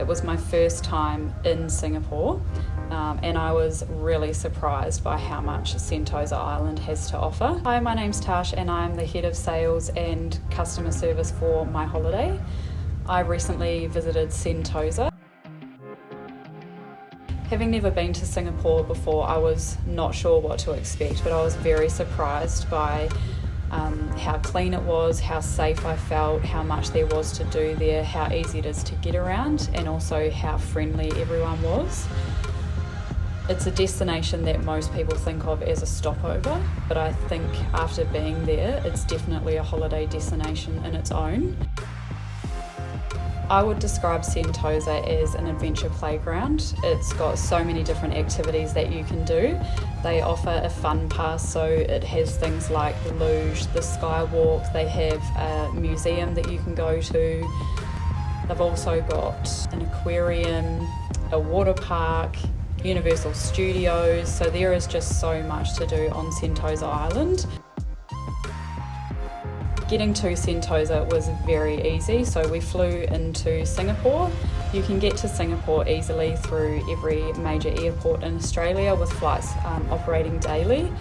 It was my first time in Singapore, and I was really surprised by how much Sentosa Island has to offer. Hi, my name's Tash and I'm the Head of Sales and Customer Service for My Holiday. I recently visited Sentosa. Having never been to Singapore before, I was not sure what to expect, but I was very surprised by how clean it was, how safe I felt, how much there was to do there, how easy it is to get around, and also how friendly everyone was. It's a destination that most people think of as a stopover, but I think after being there, it's definitely a holiday destination in its own. I would describe Sentosa as an adventure playground. It's got so many different activities that you can do. They offer a fun pass, so it has things like the luge, the skywalk, they have a museum that you can go to. They've also got an aquarium, a water park, Universal Studios, so there is just so much to do on Sentosa Island. Getting to Sentosa was very easy, so we flew into Singapore. You can get to Singapore easily through every major airport in Australia with flights operating daily.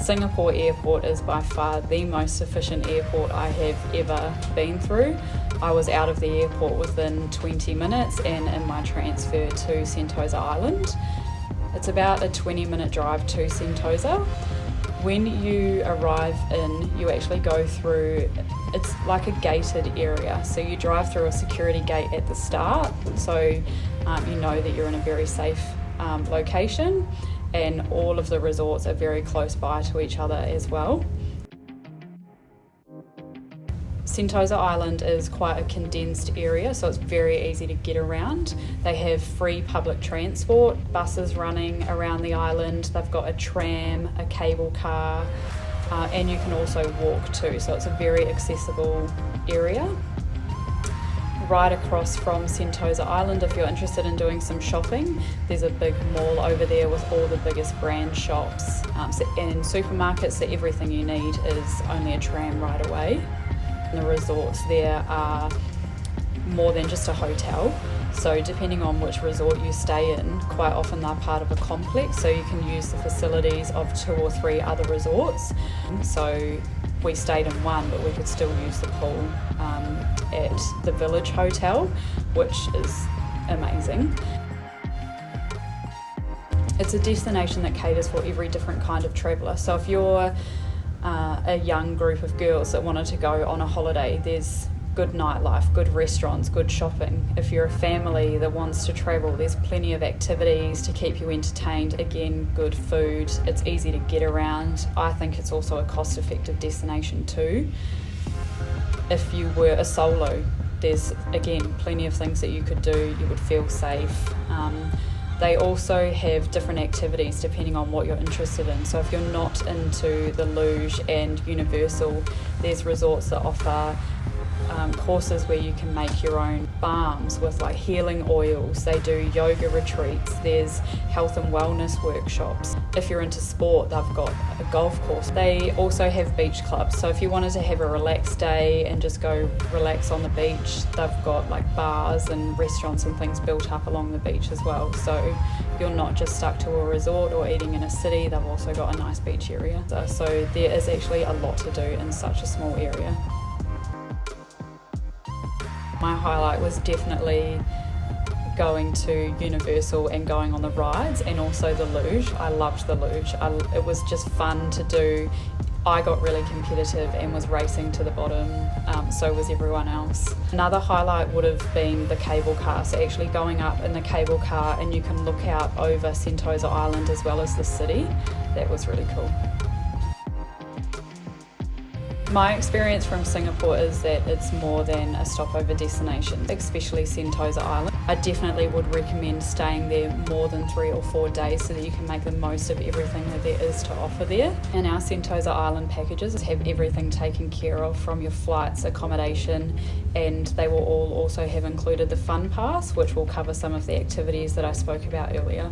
Singapore airport is by far the most efficient airport I have ever been through. I was out of the airport within 20 minutes and in my transfer to Sentosa Island. It's about a 20-minute drive to Sentosa. When you arrive in, you actually go through, it's like a gated area. So you drive through a security gate at the start, so you know that you're in a very safe location, and all of the resorts are very close by to each other as well. Sentosa Island is quite a condensed area, so it's very easy to get around. They have free public transport, buses running around the island. They've got a tram, a cable car, and you can also walk too, so it's a very accessible area. Right across from Sentosa Island, if you're interested in doing some shopping, there's a big mall over there with all the biggest brand shops and supermarkets, so everything you need is only a tram ride away. The resorts there are more than just a hotel, so depending on which resort you stay in, quite often they're part of a complex, so you can use the facilities of 2 or 3 other resorts. So we stayed in one, but we could still use the pool at the Village Hotel, which is amazing. It's a destination that caters for every different kind of traveller, so if you're a young group of girls that wanted to go on a holiday, there's good nightlife, good restaurants, good shopping. If you're a family that wants to travel, there's plenty of activities to keep you entertained. Again, good food, it's easy to get around. I think it's also a cost-effective destination too. If you were a solo, there's again plenty of things that you could do, you would feel safe. They also have different activities depending on what you're interested in. So if you're not into the luge and Universal, there's resorts that offer courses where you can make your own balms with like healing oils. They do yoga retreats, there's health and wellness workshops. If you're into sport, they've got a golf course. They also have beach clubs, so if you wanted to have a relaxed day and just go relax on the beach, they've got like bars and restaurants and things built up along the beach as well, so you're not just stuck to a resort or eating in a city. They've also got a nice beach area, so there is actually a lot to do in such a small area. My highlight was definitely going to Universal and going on the rides, and also the luge. I loved the luge. It was just fun to do. I got really competitive and was racing to the bottom, so was everyone else. Another highlight would have been the cable car, so actually going up in the cable car and you can look out over Sentosa Island as well as the city. That was really cool. My experience from Singapore is that it's more than a stopover destination, especially Sentosa Island. I definitely would recommend staying there more than 3 or 4 days so that you can make the most of everything that there is to offer there. And our Sentosa Island packages have everything taken care of, from your flights, accommodation, and they will all also have included the Fun Pass, which will cover some of the activities that I spoke about earlier.